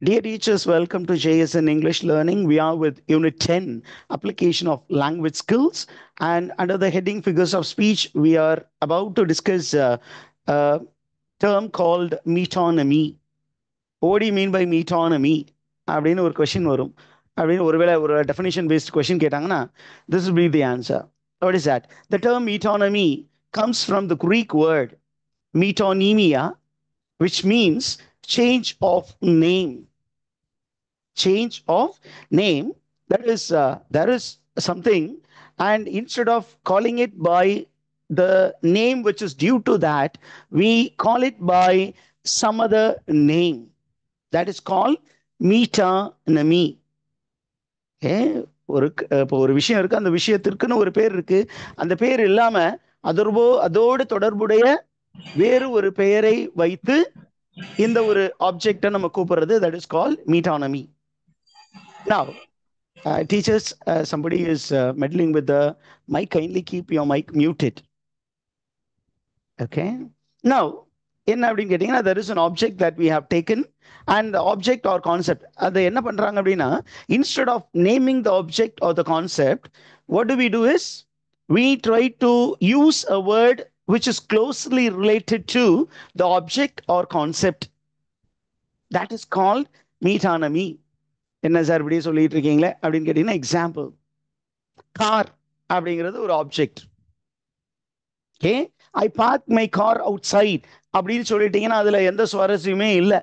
Dear teachers, welcome to JSN English Learning. We are with Unit 10, Application of Language Skills. And under the heading Figures of Speech, we are about to discuss a term called metonymy. What do you mean by metonymy? அப்படின்னு ஒரு question வரும். அப்படின்னு ஒருவேளை ஒரு definition based question கேட்டாங்கன்னா, this will be the answer. What is that? The term metonymy comes from the Greek word metonymia, which means change of name. Change of name. There is something, and instead of calling it by the name which is due to that, we call it by some other name. That is called metonymy. இப்போ ஒரு விஷயம் இருக்கு, அந்த விஷயத்திற்குன்னு ஒரு பேர் இருக்கு. அந்த பேர் இல்லாம அதோடு தொடர்புடைய வேறு ஒரு பெயரை வைத்து இந்த ஒரு ஆப்ஜெக்டை நம்ம கூப்பிடுறது, that is called metonymy. Now, teachers, somebody is meddling with the mic. Kindly keep your mic muted. Okay. Now, என்ன அப்படின்னு கேட்டீங்கன்னா, there is an object that we have taken, and the object or concept, அதை என்ன பண்றாங்க அப்படின்னா, instead of naming the object or the concept, what do we do is we try to use a word which is closely related to the object or concept. That is called metonymy. என்ன சார் இப்படி சொல்லிட்டு இருக்கீங்களே அப்படின்னு கேட்டீங்கன்னா, example, car அப்படிங்கிறது ஒரு object. Okay, I park my car outside அப்படின்னு சொல்லிட்டீங்கன்னா அதுல எந்த சுவாரஸ்யமே இல்லை.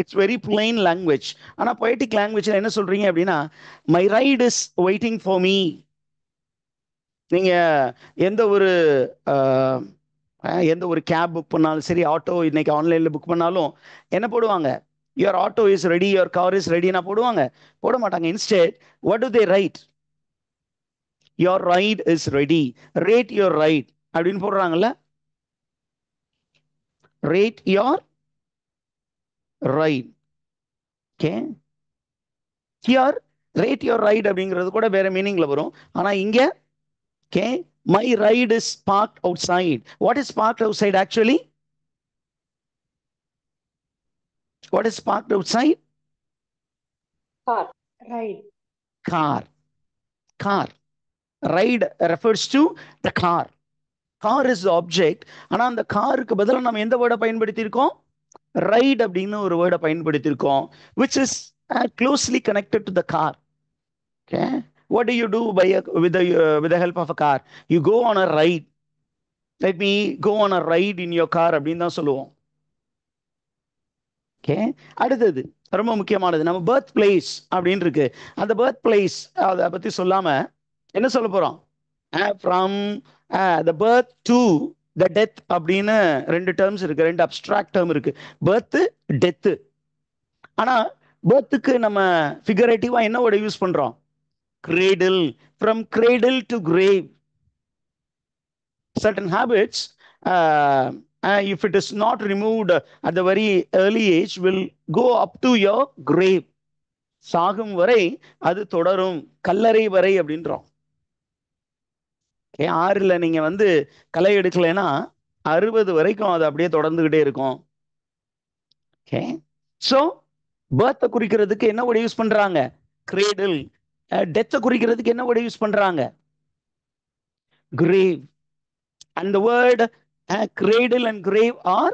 It's very plain language. ஆனா பொயட்டிக் லாங்குவேஜ்ல என்ன சொல்றீங்க அப்படின்னா, my ride is waiting for me. நீங்க எந்த ஒரு கேப் புக் பண்ணாலும் சரி, ஆட்டோ இன்னைக்கு ஆன்லைன்ல புக் பண்ணாலும் என்ன போடுவாங்க, your auto is ready, your car is ready na போடுவாங்க? போட மாட்டாங்க. Instead, what do they write? Your ride is ready. Rate your ride அப்படின்னு போடுறாங்கல்ல. Rate your ride. Okay. Here, rate your ride அப்படிங்கிறது கூட வேற மீனிங்ல வரும். ஆனா இங்க, okay, my ride is parked outside. What is parked outside actually? What is parked outside? Car. Ride. Car. Car. Ride refers to the car. Car is object. ஆனா அந்த காருக்கு பதிலாக நம்ம எந்த வேர்டை பயன்படுத்தியிருக்கோம்? ரைட் அப்படின்னு ஒரு வேர்டை பயன்படுத்தியிருக்கோம், which is closely connected to the car. Okay, what do you do with the help of a car? You go on a ride. Let me go on a ride in your car அப்படின்னு தான் சொல்லுவோம். Okay, அடுத்தது ரொம்ப முக்கியமானது, நம்ம birth place அப்படின்னு இருக்கு. அந்த பர்த் பிளேஸ் அதை பத்தி சொல்லாம என்ன சொல்ல போறோம்? From the birth to the death அப்படின்னு ரெண்டு டேர்ம்ஸ் இருக்கு, ரெண்டு அப்டிராக்ட் டேர்ம் இருக்கு, பர்த், டெத். ஆனா பர்த்துக்கு நம்ம ஃபிகரேட்டிவா என்ன வேர்ட் யூஸ் பண்றோம்? கிரேடில். from cradle to grave. Certain habits, if it is not removed at the very early age, will go up to your grave. சாகும் வரை அது தொடரும், கல்லறை வரை அப்படின்றோம். ஆறுல நீங்க களை எடுக்கலைன்னா 60 வரைக்கும் அது அப்படியே தொடர்ந்துகிட்டே இருக்கும். ஓகே, சோ பர்த்தை குறிக்கிறதுக்கு என்ன வேர்ட் யூஸ் பண்றாங்க? கிரேடில். டெத்தை குறிக்கிறதுக்கு என்ன வேர்ட் யூஸ் பண்றாங்க? Grave. and the word cradle and grave are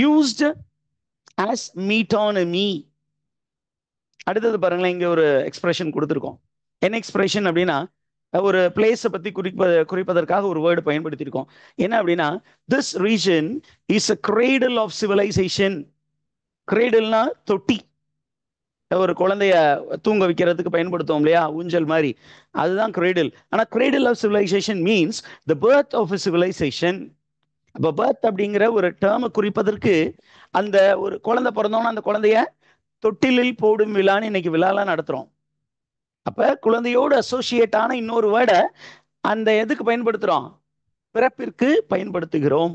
used as metonymy. அடுத்தது பாருங்களேன், இங்க ஒரு எக்ஸ்பிரஷன் கொடுத்துருக்கோம். என்ன எக்ஸ்பிரஷன் அப்படின்னா, ஒரு பிளேஸை பத்தி குறிப்பதற்காக ஒரு வேர்டு பயன்படுத்தியிருக்கோம். என்ன அப்படின்னா, this region is a cradle of civilization. கிரேடில்னா தொட்டி. ஒரு குழந்தைய தூங்க வைக்கிறதுக்கு பயன்படுத்துவோம் இல்லையா, ஊஞ்சல் மாதிரி, அதுதான் கிரேடில். ஆனா cradle of civilization means the birth of a civilization. அப்ப பர்த் அப்படிங்கிற ஒரு டேர்மை குறிப்பதற்கு, அந்த ஒரு குழந்தை பிறந்தோன்னா அந்த குழந்தைய தொட்டிலில் போடும் விழான்னு இன்னைக்கு விழாலாம் நடத்துறோம். அப்ப குழந்தையோடு அசோசியேட் ஆன இன்னொரு வேர்டை அந்த எதுக்கு பயன்படுத்துறோம்? பிறப்பிற்கு பயன்படுத்துகிறோம்.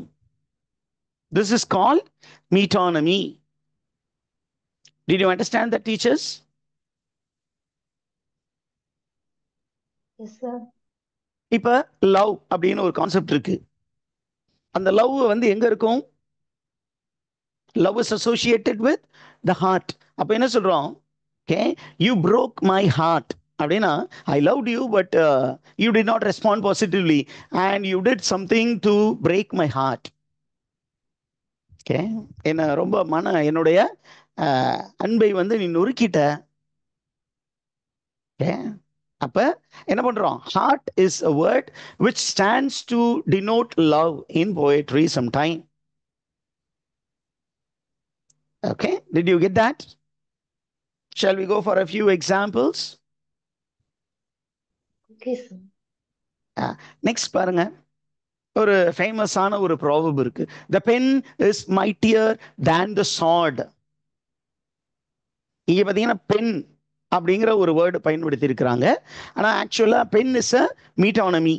This is called metonymy. Did you understand that, teachers? Yes, sir. இப்ப லவ் அப்படின்னு ஒரு கான்செப்ட் இருக்கு. அந்த லவ் எங்க இருக்கும்? Love is associated with the heart. அப்ப என்ன சொல்றோம்? Okay, you broke my heart. அப்படின்னா I loved you, but you did not respond positively, and you did something to break my heart. Okay, என்ன ரொம்ப என்னுடைய அன்பை வந்து நீ நொறுக்கிட்ட. Okay, அப்ப என்ன பண்றோம்? Heart is a word which stands to denote love in poetry sometime. Okay, did you get that? Shall we go for a few examples? Okay, sir. Next பாருங்க, ஒரு ஃபேமஸான ஒரு ப்ராவர்ப் இருக்கு. The pen is mightier than the sword. இங்க பாத்தீங்கன்னா pen அப்படிங்கிற ஒரு word பயன்படுத்தி இருக்கிறாங்க. ஆனா ஆக்சுவலா pen is a metonymy.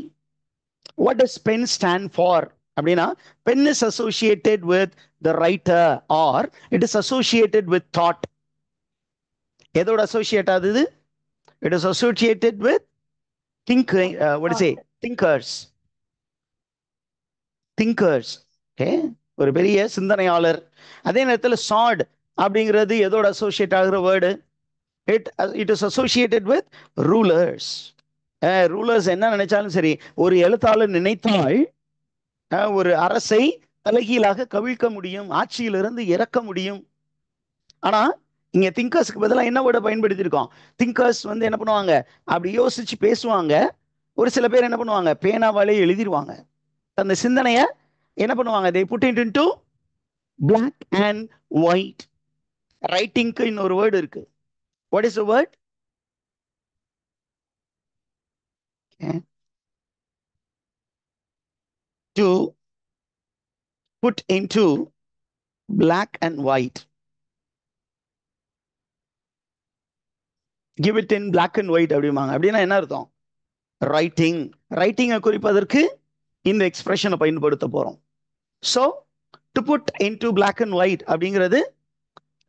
What does pen stand for? அப்படின்னா pen is associated with the writer, or it is associated with thought. எதோட அசோசியேட் ஆகுது? It is associated with thinkers. Okay, ஒரு பெரிய சிந்தனையாளர். அதே நேரத்தில் சார்ட் அப்படிங்கிறது எதோட அசோசியேட் ஆகிற word? It is associated with rulers. Rulers என்ன நினைச்சாலும் சரி, ஒரு எழுத்தாளர் நினைத்தால் ஒரு அரசை தலைகீழாக கவிழ்க்க முடியும், ஆட்சியிலிருந்து இறக்க முடியும். ஆனா இங்க திங்கர்ஸ்க்கு பதிலாக என்ன வேர்டை பயன்படுத்தியிருக்கோம்? திங்கர்ஸ் வந்து என்ன பண்ணுவாங்க? அப்படி யோசிச்சு பேசுவாங்க. ஒரு சில பேர் என்ன பண்ணுவாங்க? பேனாவாலே எழுதிடுவாங்க. அந்த சிந்தனையை என்ன பண்ணுவாங்க? they put it into black and white. ரைட்டிங்க்கு இன்னொரு வேர்டு இருக்கு. What is the word? Okay. To put into black and white. Give it in black and white அப்படிமாங்க. அப்படின்னா என்ன அர்த்தம்? ரைட்டிங்கை குறிப்பதற்கு இந்த எக்ஸ்பிரஷனை பயன்படுத்த போறோம். So to put into black and white அப்படிங்கிறது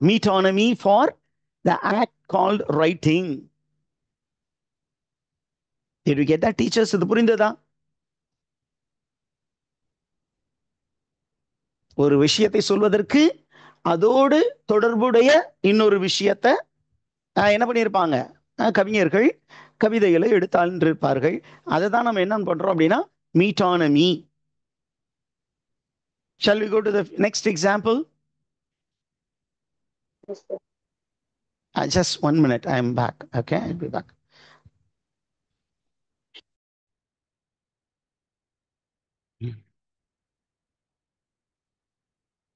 metonymy for the act called writing. Did you get that, teachers? இது புரிந்ததா? ஒரு விஷயத்தை சொல்வதற்கு அதோடு தொடர்புடைய இன்னொரு விஷயத்தை என்ன பண்ணியிருப்பாங்க? கவிஞர்கள் கவிதைகளை எடுத்தாண்டிருப்பார்கள். அதை தான் நம்ம என்ன பண்றோம் அப்படின்னா metonymy. Shall we go to the next example? Yes, sir. Just 1 minute, I am back. Okay, I'll be back.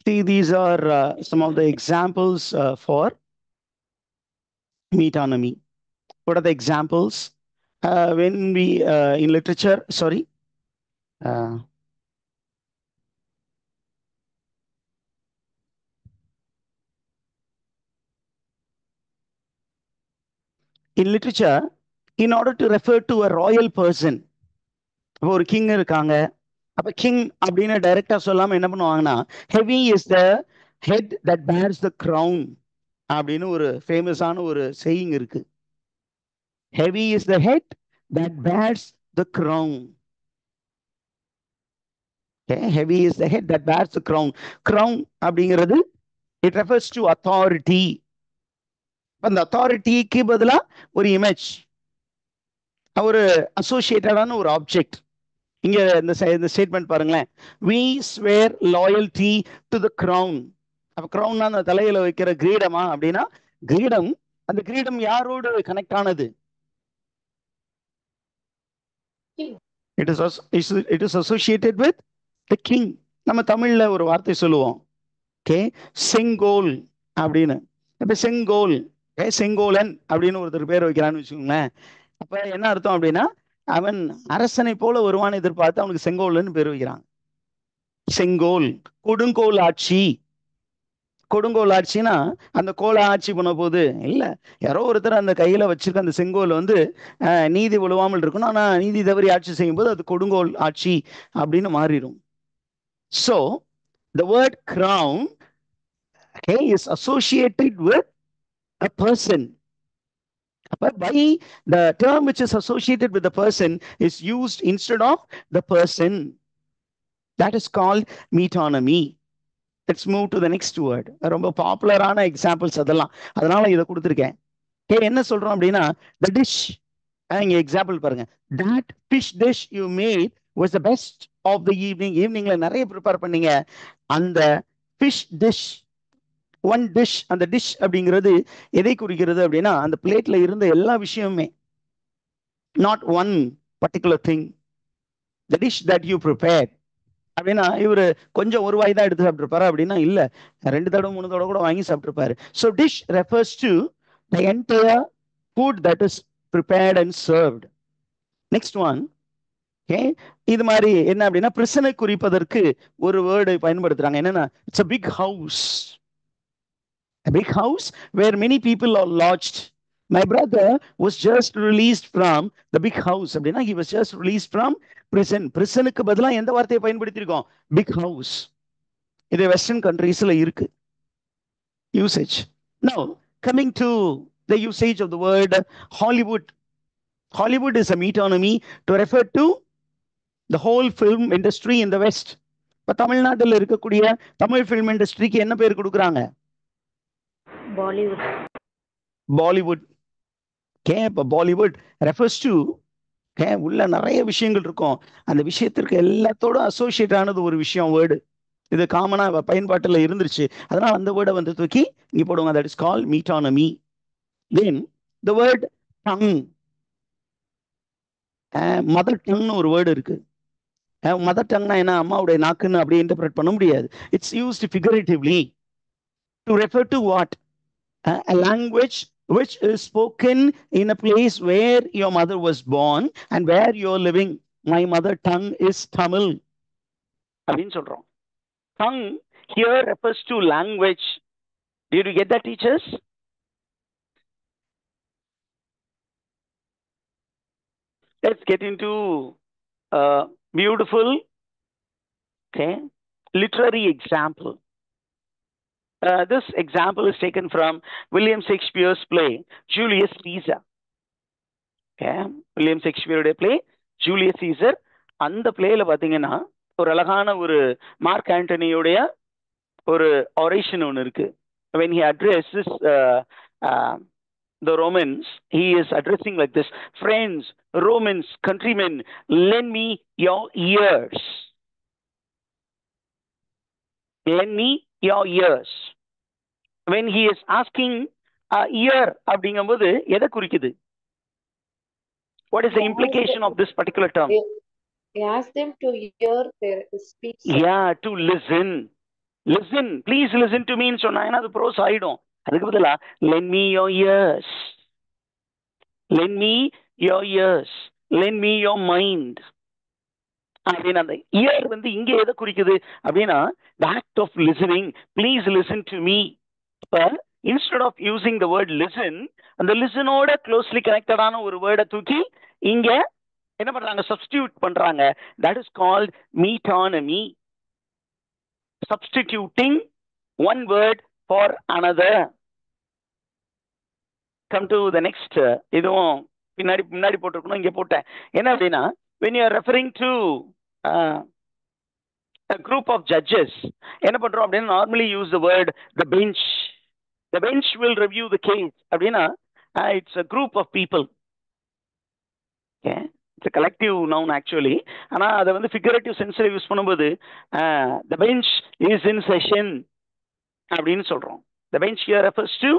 See, these are some of the examples for metonymy. What are the examples? When we in literature, sorry. In literature, in order to refer to a royal person, ஒரு king இருக்காங்க. அப்ப king அப்படின்னு டைரக்டா சொல்லாம என்ன பண்ணுவாங்கன்னா heavy is the head that bears the crown அப்படின்னு ஒரு ஃபேமஸான ஒரு saying இருக்கு. Heavy is the head that bears the crown. Okay, heavy is the head that bears the crown. Crown அப்படிங்கிறது it refers to authority. அந்த அத்தாரிட்டிக்கு பதிலா ஒரு image, ஒரு அசோசியேட்டடான ஒரு ஆப்ஜெக்ட். இங்க இந்த ஸ்டேட்மெண்ட் பாருங்களேன். We swear loyalty to the crown. அப்ப crown அந்த தலையில வைக்கிற கிரீடமா அப்படின்னா கிரீடம். அந்த கிரீடம் யாரோடு கனெக்ட் ஆனது? It is associated with the king. நம்ம தமிழ்ல ஒரு வார்த்தை சொல்லுவோம், ஓகே, செங்கோல் அப்படின்னு. இப்ப செங்கோல், செங்கோலன் அப்படின்னு ஒருத்தர் பேர் வைக்கிறான்னு வச்சுக்கோங்களேன். அப்ப என்ன அர்த்தம் அப்படின்னா அவன் அரசனை போல வருவான்னு எதிர்பார்த்து அவனுக்கு செங்கோல்னு பேர் வைக்கிறாங்க. செங்கோல். கொடுங்கோல் ஆட்சி. கொடுங்கோல் ஆட்சினா அந்த கோலை ஆட்சி பண்ண போது இல்ல, யாரோ ஒருத்தர் அந்த கையில வச்சிருக்க அந்த செங்கோல் வந்து நீதி ஒழுவாமல் இருக்கணும். ஆனா நீதி தவறி ஆட்சி செய்யும் போது அது கொடுங்கோல் ஆட்சி அப்படின்னு மாறிடும். So the word crown, okay, is associated with a person. By the term which is associated with the person is used instead of the person. That is called metonymy. Let's move to the next word. ரொம்ப பாப்புலரான examples அதெல்லாம், அதனால இதை கொடுத்துருக்கேன். என்ன சொல்றோம் அப்படின்னா, the dish. இங்க எக்ஸாம்பிள் பாருங்க. That fish dish you made was the best of the evening. ஈவினிங்ல நிறைய ப்ரிப்பேர் பண்ணீங்க. அந்த ஃபிஷ் டிஷ், ஒன் டிஷ், அந்த டிஷ் அப்படிங்கிறது எதை குறிக்கிறது அப்படின்னா, அந்த பிளேட்ல இருந்த எல்லா விஷயமுமே, not one particular thing. The dish that you prepare அப்படின்னா, இவரு கொஞ்சம் ஒரு வாய் தான் எடுத்து சாப்பிட்டுருப்பாரு அப்படின்னா, இல்ல 2 தடவை 3 தடவை கூட வாங்கி சாப்பிட்டுருப்பாரு. So dish refers to the entire food that is prepared and served. Next one. Okay, இது மாதிரி என்ன அப்படின்னா, பிரிசனை குறிப்பதற்கு ஒரு வேர்டு பயன்படுத்துறாங்க. என்னன்னா, it's a big house. A big house where many people are lodged. My brother was just released from the big house. அப்படின்னா, he was just released from prison. பிரிசனுக்கு பதிலா எந்த வார்த்தையை பயன்படுத்தியிருக்கோம்? big house. இது வெஸ்டர்ன் கண்ட்ரீஸ்ல இருக்கு usage. Now coming to the usage of the word Hollywood. Hollywood is a metonymy to refer to the whole film industry in the West. இப்ப தமிழ்நாட்டில் இருக்கக்கூடிய Tamil film இண்டஸ்ட்ரிக்கு என்ன பேர் கொடுக்குறாங்க? Bollywood. பாலிவுட். ஓகே, இப்போ பாலிவுட் ரெஃபர்ஸ் டு, ஓகே, உள்ள நிறைய விஷயங்கள் இருக்கும். அந்த விஷயத்திற்கு எல்லாத்தோட அசோசியேட் ஆனது ஒரு விஷயம், வேர்டு. இது காமனா பயன்பாட்டில் இருந்துருச்சு. அதனால அந்த வேர்டை வந்து தூக்கி இங்க போடுவாங்க. That is call metonymy. Then the word tongue. Mother டங்னு ஒரு வேர்டு இருக்கு. மதர் டங்னா என்ன? அம்மாவுடைய நாக்குன்னு அப்படி இன்டர்பிரட் பண்ண முடியாது. It's used figuratively to refer to what? A language which is spoken in a place where your mother was born and where you're living. My mother tongue is Tamil அப்படின்னு சொல்றோம். Tongue here refers to language. Did you get that, teachers? Let's get into a beautiful, okay, literary example. This example is taken from William Shakespeare's play Julius Caesar. Okay, William Shakespeare play Julius Caesar. அந்த பிளேல பாத்தீங்கன்னா ஒரு அழகான ஒரு mark ஆண்டனியோடைய ஒரு oration ஒன்று இருக்கு. When he addresses the Romans, he is addressing like this: friends, Romans, countrymen, lend me your ears. Lend me your ears. When he is asking ear அப்படிங்கும்போது எதை குறிக்குது? What is the implication of this particular term? He asked them to hear their speech. Yeah, to listen. Listen, please listen to me ன்னு சொன்னாங்கன்னா அது pros ஆயிடும். அதுக்கு பதிலா lend me your ears. Lend me your ears. Lend me your mind. அப்படின்னு அந்த year வந்து இங்க எதை குறிக்குது அப்படின்னா, the act of listening. Please listen to me. இப்ப instead of using the word listen, அந்த லிசனோட க்ளோஸ்லி கனெக்டடான ஒரு வேர்டை தூக்கி இங்க என்ன பண்றாங்க? சப்ஸ்டிடியூட் பண்றாங்க. That is called metonymy. Substituting one word for another. Come to the next. இதுவும் பின்னாடி போட்டிருக்கணும், இங்க போட்டேன். என்ன அப்படின்னா, when you are referring to a group of judges, என்ன பண்றோம் அப்படின்னா, normally use the word the bench. The bench will review the case அப்படின்னா, it's a group of people. Okay, it's a collective noun actually. ஆனா அதை வந்து figurative sense use பண்ணும்போது the bench is in session அப்படின்னு சொல்றோம். The bench here refers to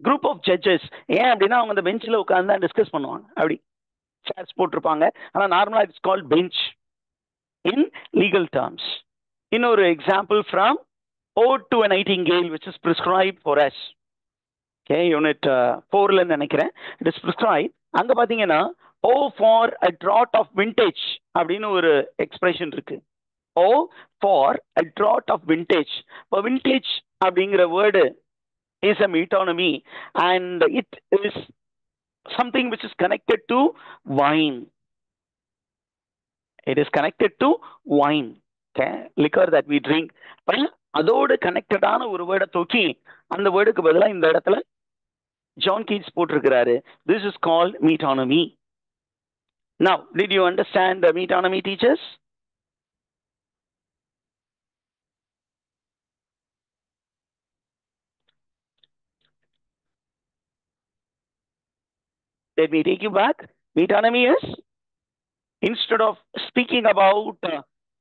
group of judges. ஏன் அப்படின்னா அவங்க அந்த பெஞ்சில் உட்கார்ந்து தான் டிஸ்கஸ் பண்ணுவாங்க. அப்படி சேர்ஸ் போட்டிருப்பாங்க. ஆனா நார்மலா it's called bench in legal terms. இன்னொரு example from Ode to a Nightingale, which is prescribed for us. Okay, unit 4ல நினைக்கிறேன். It is prescribed. அங்க பாத்தீங்கன்னா, oh for a draught of vintage அப்படின்னு ஒரு எக்ஸ்பிரஷன் இருக்கு. oh for a draught of vintage. இப்போ vintage அப்படிங்கிற word is a metonymy and it is something which is connected to wine. It is connected to wine. Okay, liquor that we drink. அதோடு கனெக்டடான ஒரு வேர்டை தூக்கி அந்த வேர்டுக்கு பதிலாக இந்த இடத்துல ஜான் கீட்ஸ் போட்டிருக்கிறாரு. This is called metonymy. Now, did you understand the metonymy, teachers? Let me take you back. Metonymy is, instead of speaking about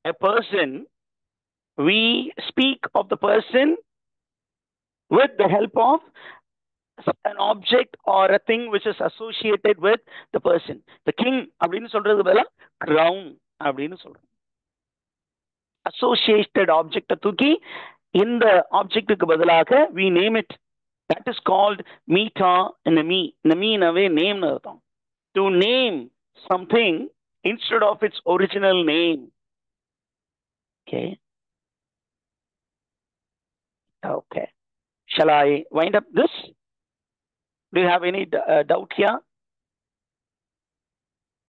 a person, we speak of the person with the help of an object or a thing which is associated with the person. The king அப்படின்னு சொல்றது பதிலா crown அப்படின்னு சொல்றோம். Associated object தூக்கி இந்த ஆப்ஜெக்ட்டுக்கு பதிலாக we name it. That is called metonymy. Nameனாவே நேம்னு அர்த்தம். To name something instead of its original name. Okay. Okay. Shall I wind up this? Do you have any doubt here?